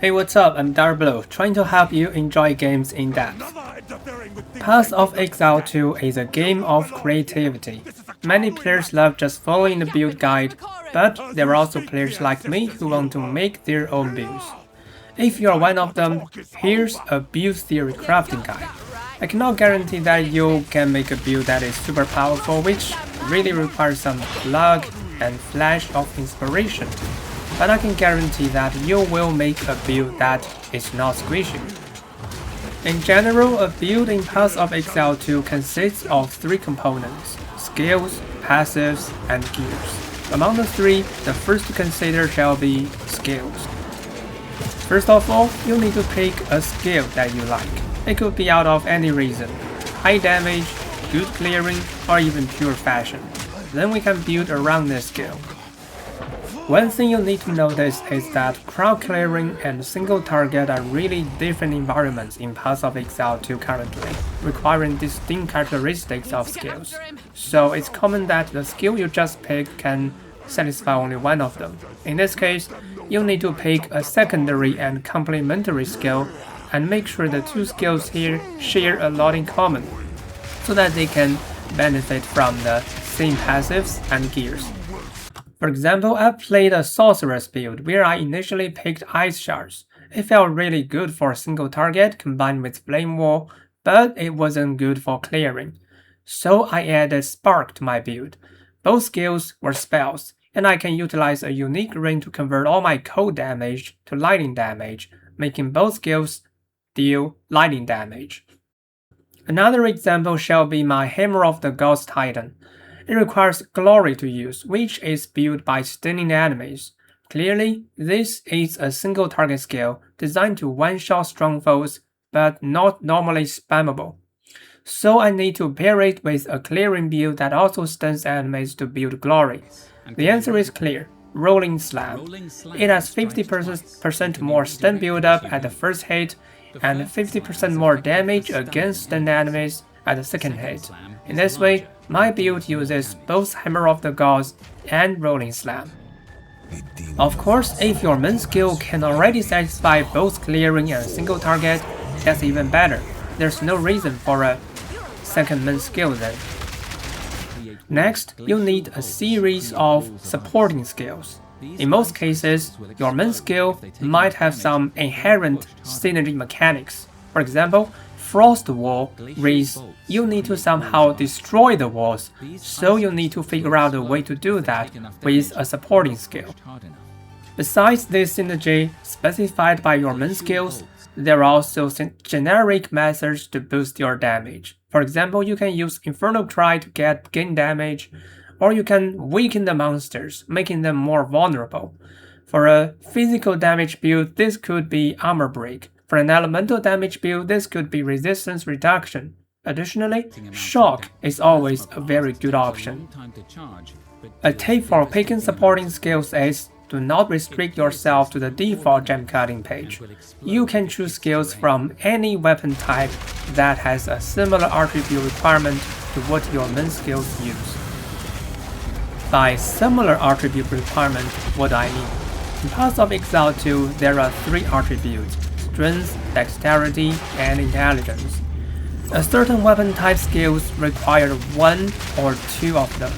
Hey, what's up? I'm Darkbblue, trying to help you enjoy games in depth. Path of Exile 2 is a game of creativity. Many players love just following the build guide, but there are also players like me who want to make their own builds. If you are one of them, here's a build theory crafting guide. I cannot guarantee that you can make a build that is super powerful, which really requires some luck and flash of inspiration. But I can guarantee that you will make a build that is not squishy. In general, a build in Path of Exile 2 consists of three components: skills, passives, and gears. Among the three, the first to consider shall be skills. First of all, you need to pick a skill that you like. It could be out of any reason: high damage, good clearing, or even pure fashion. Then we can build around this skill. One thing you need to notice is that crowd clearing and single target are really different environments in Path of Exile 2 currently, requiring distinct characteristics of skills. So it's common that the skill you just picked can satisfy only one of them. In this case, you need to pick a secondary and complementary skill and make sure the two skills here share a lot in common, so that they can benefit from the same passives and gears. For example, I played a Sorceress build where I initially picked Ice Shards. It felt really good for a single target combined with Flame Wall, but it wasn't good for clearing. So I added Spark to my build. Both skills were spells, and I can utilize a unique ring to convert all my cold damage to lightning damage, making both skills deal lightning damage. Another example shall be my Hammer of the Gods Titan. It requires Glory to use, which is built by stunning enemies. Clearly, this is a single target skill designed to one-shot strongholds, but not normally spammable. So I need to pair it with a clearing build that also stuns enemies to build Glory. The answer is clear: Rolling Slam. It has 50% more stun build-up at the first hit, and 50% more damage against stunned enemies at the second hit. In this way, my build uses both Hammer of the Gods and Rolling Slam. Of course, if your main skill can already satisfy both clearing and single target, that's even better. There's no reason for a second main skill then. Next, you need a series of supporting skills. In most cases, your main skill might have some inherent synergy mechanics. For example, Frost Wall reads you need to somehow destroy the walls, so you need to figure out a way to do that with a supporting skill. Besides this synergy specified by your main skills, there are also generic methods to boost your damage. For example, you can use Infernal Cry to gain damage, or you can weaken the monsters, making them more vulnerable. For a physical damage build, this could be Armor Break. For an elemental damage build, this could be resistance reduction. Additionally, shock is always a very good option. A tip for picking supporting skills is do not restrict yourself to the default gem cutting page. You can choose skills from any weapon type that has a similar attribute requirement to what your main skills use. By similar attribute requirement, what do I mean? In Path of Exile 2, there are three attributes: strength, dexterity, and intelligence. A certain weapon type skills require one or two of them.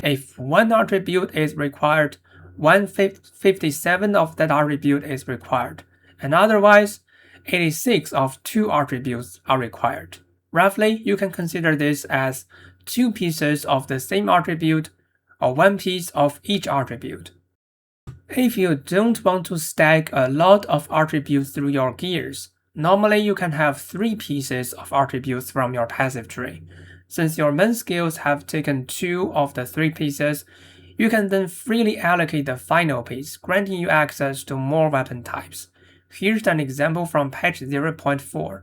If one attribute is required, 157 of that attribute is required, and otherwise, 86 of two attributes are required. Roughly, you can consider this as two pieces of the same attribute, or one piece of each attribute. If you don't want to stack a lot of attributes through your gears, normally you can have three pieces of attributes from your passive tree. Since your main skills have taken two of the three pieces, you can then freely allocate the final piece, granting you access to more weapon types. Here's an example from patch 0.4.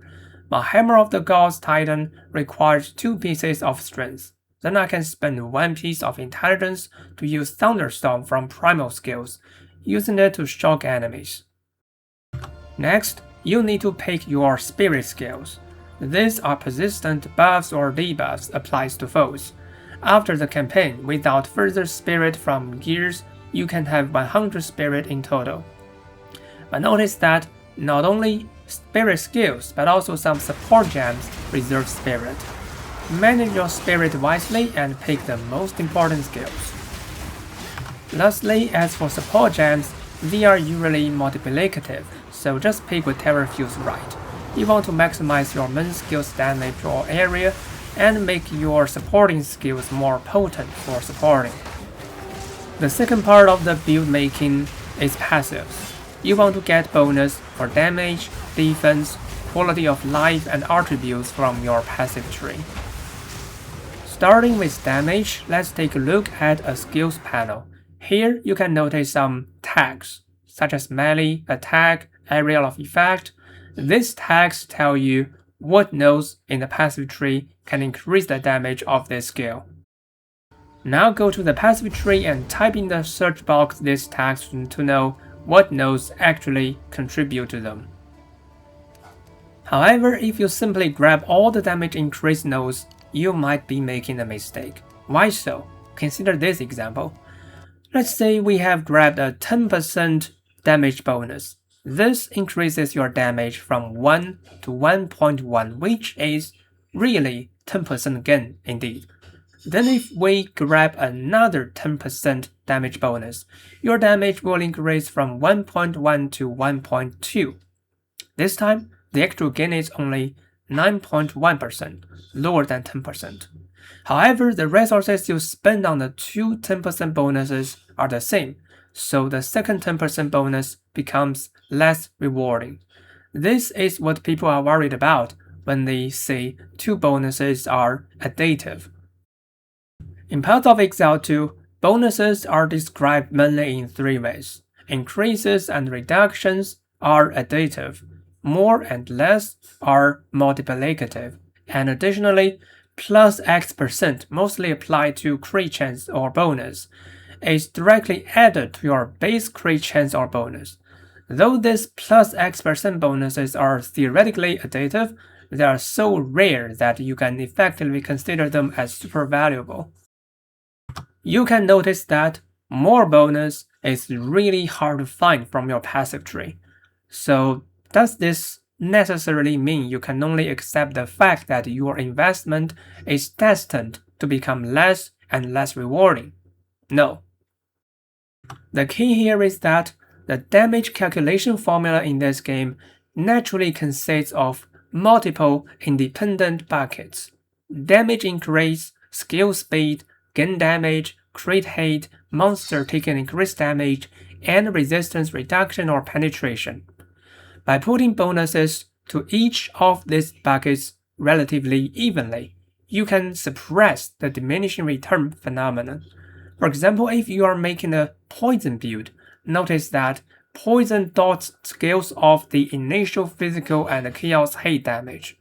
My Hammer of the Gods Titan requires two pieces of strength. Then I can spend one piece of intelligence to use Thunderstorm from primal skills, using it to shock enemies. Next, you need to pick your spirit skills. These are persistent buffs or debuffs applied to foes. After the campaign, without further spirit from gears, you can have 100 spirit in total. But notice that not only spirit skills, but also some support gems reserve spirit. Manage your spirit wisely and pick the most important skills. Lastly, as for support gems, they are usually multiplicative, so just pick whatever feels right. You want to maximize your main skill's damage or area, and make your supporting skills more potent for supporting. The second part of the build making is passives. You want to get bonus for damage, defense, quality of life, and attributes from your passive tree. Starting with damage, let's take a look at a skills panel. Here you can notice some tags, such as melee, attack, area of effect. These tags tell you what nodes in the passive tree can increase the damage of this skill. Now go to the passive tree and type in the search box these tags to know what nodes actually contribute to them. However, if you simply grab all the damage increase nodes, you might be making a mistake. Why so? Consider this example. Let's say we have grabbed a 10% damage bonus. This increases your damage from 1 to 1.1, which is really 10% again indeed. Then if we grab another 10% damage bonus, your damage will increase from 1.1 to 1.2. This time, the actual gain is only 9.1%, lower than 10%. However, the resources you spend on the two 10% bonuses are the same, so the second 10% bonus becomes less rewarding. This is what people are worried about when they say two bonuses are additive. In Path of Exile 2, bonuses are described mainly in three ways. Increases and reductions are additive, more and less are multiplicative, and additionally, plus X%, mostly applied to crit chance or bonus, is directly added to your base crit chance or bonus. Though these plus X% bonuses are theoretically additive, they are so rare that you can effectively consider them as super valuable. You can notice that more bonus is really hard to find from your passive tree. So does this necessarily mean you can only accept the fact that your investment is destined to become less and less rewarding? No. The key here is that the damage calculation formula in this game naturally consists of multiple independent buckets: damage increase, skill speed, gain damage, crit hit, monster taking increased damage, and resistance reduction or penetration. By putting bonuses to each of these buckets relatively evenly, you can suppress the diminishing return phenomenon. For example, if you are making a poison build, notice that poison dots scales off the initial physical and chaos hit damage.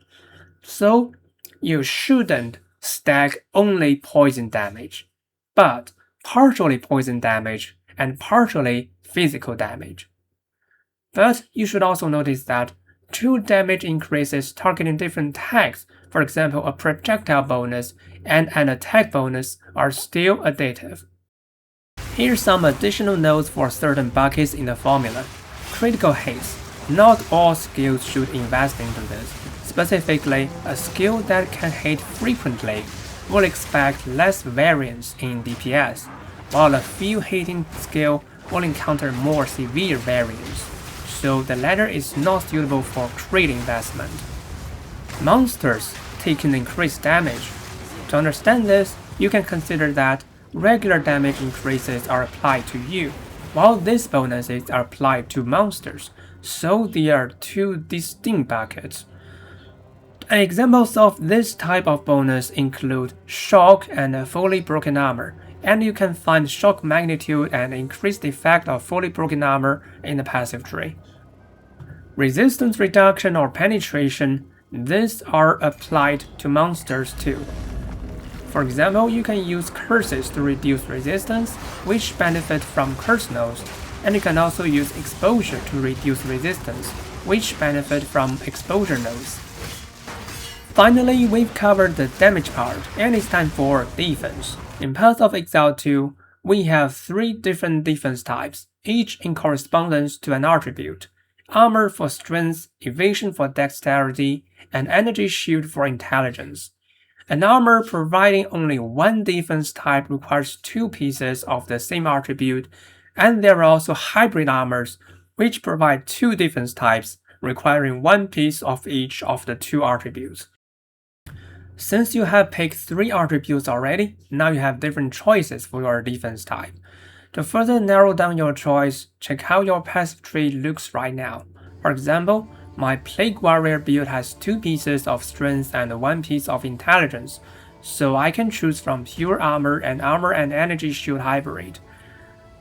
So you shouldn't stack only poison damage, but partially poison damage and partially physical damage. But you should also notice that two damage increases targeting different tags, for example a projectile bonus and an attack bonus, are still additive. Here's some additional notes for certain buckets in the formula. Critical hits. Not all skills should invest into this. Specifically, a skill that can hit frequently will expect less variance in DPS, while a few hitting skill will encounter more severe variance, so the latter is not suitable for crit investment. Monsters taking increased damage. To understand this, you can consider that regular damage increases are applied to you, while these bonuses are applied to monsters, so they are two distinct buckets. Examples of this type of bonus include shock and fully broken armor, and you can find shock magnitude and increased effect of fully broken armor in the passive tree. Resistance reduction or penetration, these are applied to monsters too. For example, you can use curses to reduce resistance, which benefit from curse nodes, and you can also use exposure to reduce resistance, which benefit from exposure nodes. Finally, we've covered the damage part, and it's time for defense. In Path of Exile 2, we have 3 different defense types, each in correspondence to an attribute. Armor for strength, evasion for dexterity, and energy shield for intelligence. An armor providing only one defense type requires 2 pieces of the same attribute, and there are also hybrid armors, which provide 2 defense types, requiring 1 piece of each of the 2 attributes. Since you have picked 3 attributes already, now you have different choices for your defense type. To further narrow down your choice, check how your passive tree looks right now. For example, my Plague Warrior build has 2 pieces of strength and 1 piece of intelligence, so I can choose from pure armor and energy shield hybrid.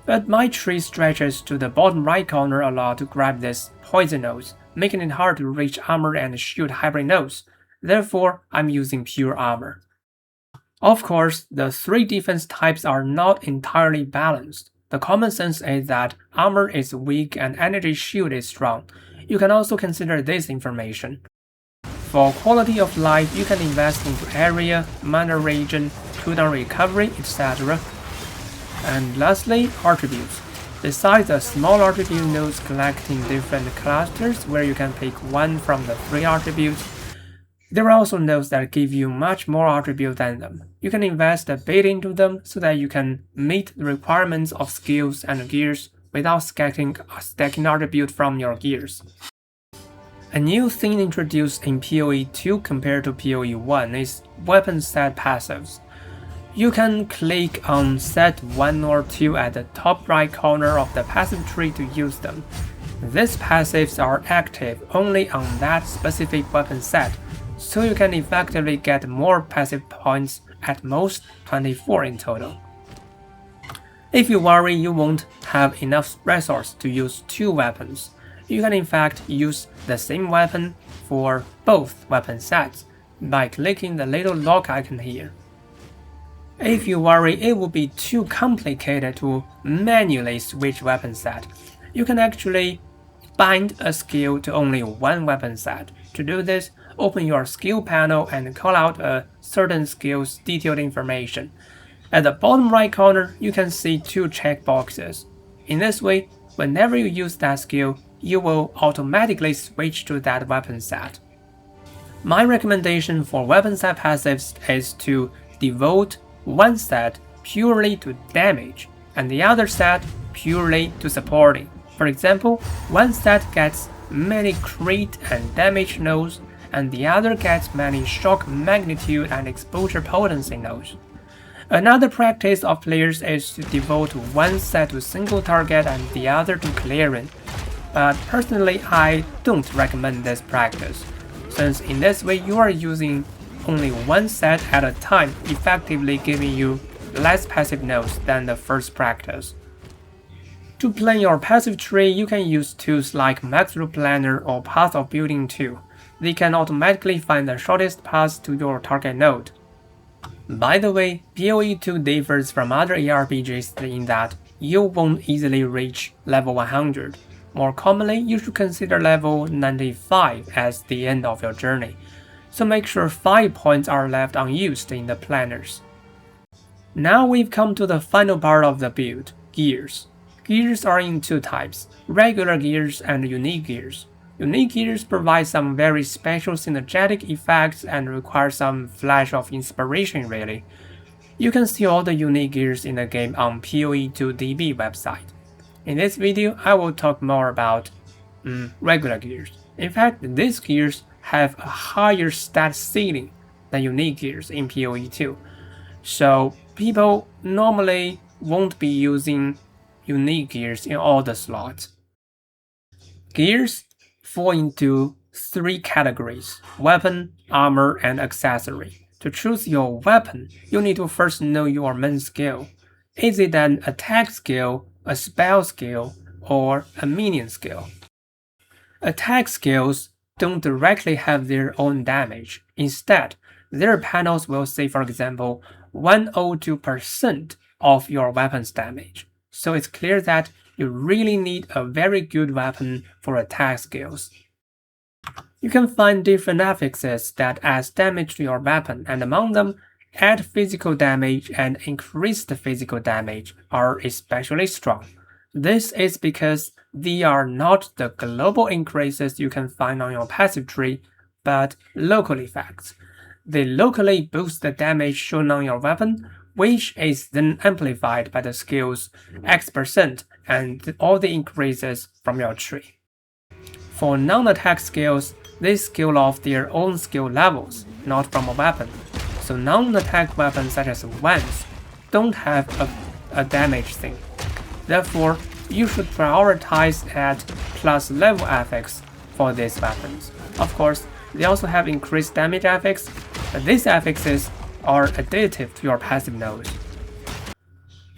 But my tree stretches to the bottom right corner a lot to grab this poison nodes, making it hard to reach armor and shield hybrid nodes. Therefore, I'm using pure armor. Of course, the 3 defense types are not entirely balanced. The common sense is that armor is weak and energy shield is strong. You can also consider this information. For quality of life, you can invest into area, mana regen, cooldown recovery, etc. And lastly, attributes. Besides the small attribute nodes collecting different clusters where you can pick one from the 3 attributes, there are also nodes that give you much more attribute than them. You can invest a bit into them so that you can meet the requirements of skills and gears without stacking attribute from your gears. A new thing introduced in PoE 2 compared to PoE 1 is weapon set passives. You can click on set 1 or 2 at the top right corner of the passive tree to use them. These passives are active only on that specific weapon set, so you can effectively get more passive points, at most 24 in total. If you worry you won't have enough resources to use 2 weapons, you can in fact use the same weapon for both weapon sets by clicking the little lock icon here. If you worry it would be too complicated to manually switch weapon set, you can actually bind a skill to only one weapon set. To do this, open your skill panel and call out a certain skill's detailed information. At the bottom right corner, you can see 2 checkboxes. In this way, whenever you use that skill, you will automatically switch to that weapon set. My recommendation for weapon set passives is to devote one set purely to damage and the other set purely to supporting. For example, one set gets many crit and damage nodes, and the other gets many shock magnitude and exposure potency nodes. Another practice of players is to devote one set to single target and the other to clearing, but personally I don't recommend this practice, since in this way you are using only one set at a time, effectively giving you less passive nodes than the first practice. To plan your passive tree, you can use tools like Max Route Planner or Path of Building 2. They can automatically find the shortest path to your target node. By the way, PoE 2 differs from other ARPGs in that you won't easily reach level 100. More commonly, you should consider level 95 as the end of your journey, so make sure 5 points are left unused in the planners. Now we've come to the final part of the build, gears. Gears are in 2 types, regular gears and unique gears. Unique gears provide some very special synergetic effects and require some flash of inspiration really. You can see all the unique gears in the game on PoE2DB website. In this video, I will talk more about regular gears. In fact, these gears have a higher stat ceiling than unique gears in PoE 2, so people normally won't be using unique gears in all the slots. Gears fall into 3 categories: weapon, armor, and accessory. To choose your weapon, you need to first know your main skill. Is it an attack skill, a spell skill, or a minion skill? Attack skills don't directly have their own damage. Instead, their panels will say, for example, 102% of your weapon's damage. So it's clear that you really need a very good weapon for attack skills. You can find different affixes that add damage to your weapon, and among them, add physical damage and increased physical damage are especially strong. This is because they are not the global increases you can find on your passive tree, but local effects. They locally boost the damage shown on your weapon, which is then amplified by the skills X% and all the increases from your tree. For non-attack skills, they scale off their own skill levels, not from a weapon. So non-attack weapons such as wands don't have a damage thing. Therefore, you should prioritize at plus level affix for these weapons. Of course, they also have increased damage affix, but these affixes are additive to your passive node.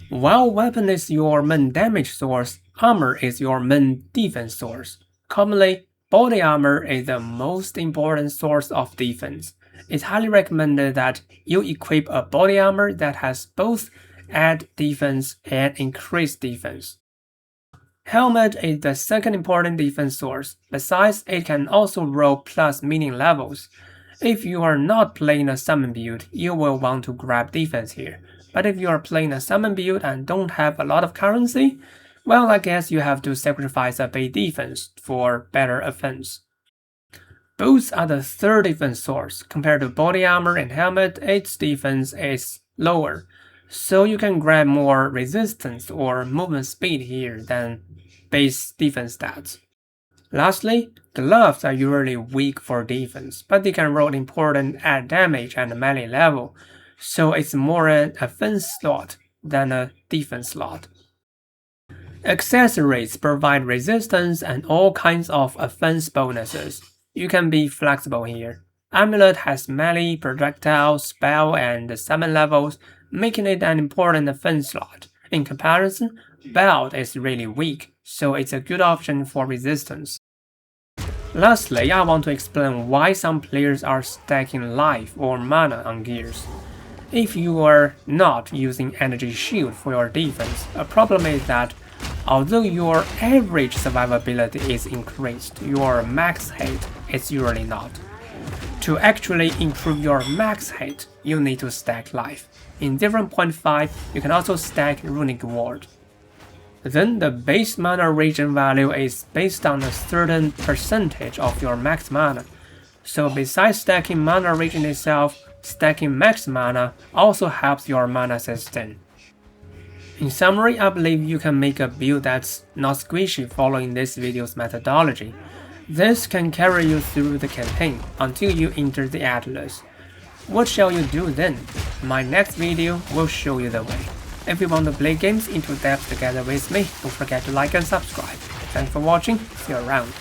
While weapon is your main damage source, armor is your main defense source. Commonly, body armor is the most important source of defense. It's highly recommended that you equip a body armor that has both add defense and increase defense. Helmet is the second important defense source. Besides, it can also roll plus meaning levels. If you are not playing a summon build, you will want to grab defense here. But if you are playing a summon build and don't have a lot of currency, well, I guess you have to sacrifice a bit defense for better offense. Boots are the third defense source. Compared to body armor and helmet, its defense is lower, so you can grab more resistance or movement speed here than base defense stats. Lastly, gloves are usually weak for defense, but they can roll important add damage and melee level, so it's more an offense slot than a defense slot. Accessories provide resistance and all kinds of offense bonuses. You can be flexible here. Amulet has melee, projectile, spell, and summon levels, making it an important offense slot. In comparison, belt is really weak, so it's a good option for resistance. Lastly, I want to explain why some players are stacking life or mana on gears. If you are not using energy shield for your defense, a problem is that although your average survivability is increased, your max hit is usually not. To actually improve your max hit, you need to stack life. In 0.5, you can also stack runic ward. Then the base mana regen value is based on a certain percentage of your max mana. So besides stacking mana regen itself, stacking max mana also helps your mana sustain. In summary, I believe you can make a build that's not squishy following this video's methodology. This can carry you through the campaign until you enter the Atlas. What shall you do then? My next video will show you the way. If you want to play games into depth together with me, don't forget to like and subscribe. Thanks for watching, see you around.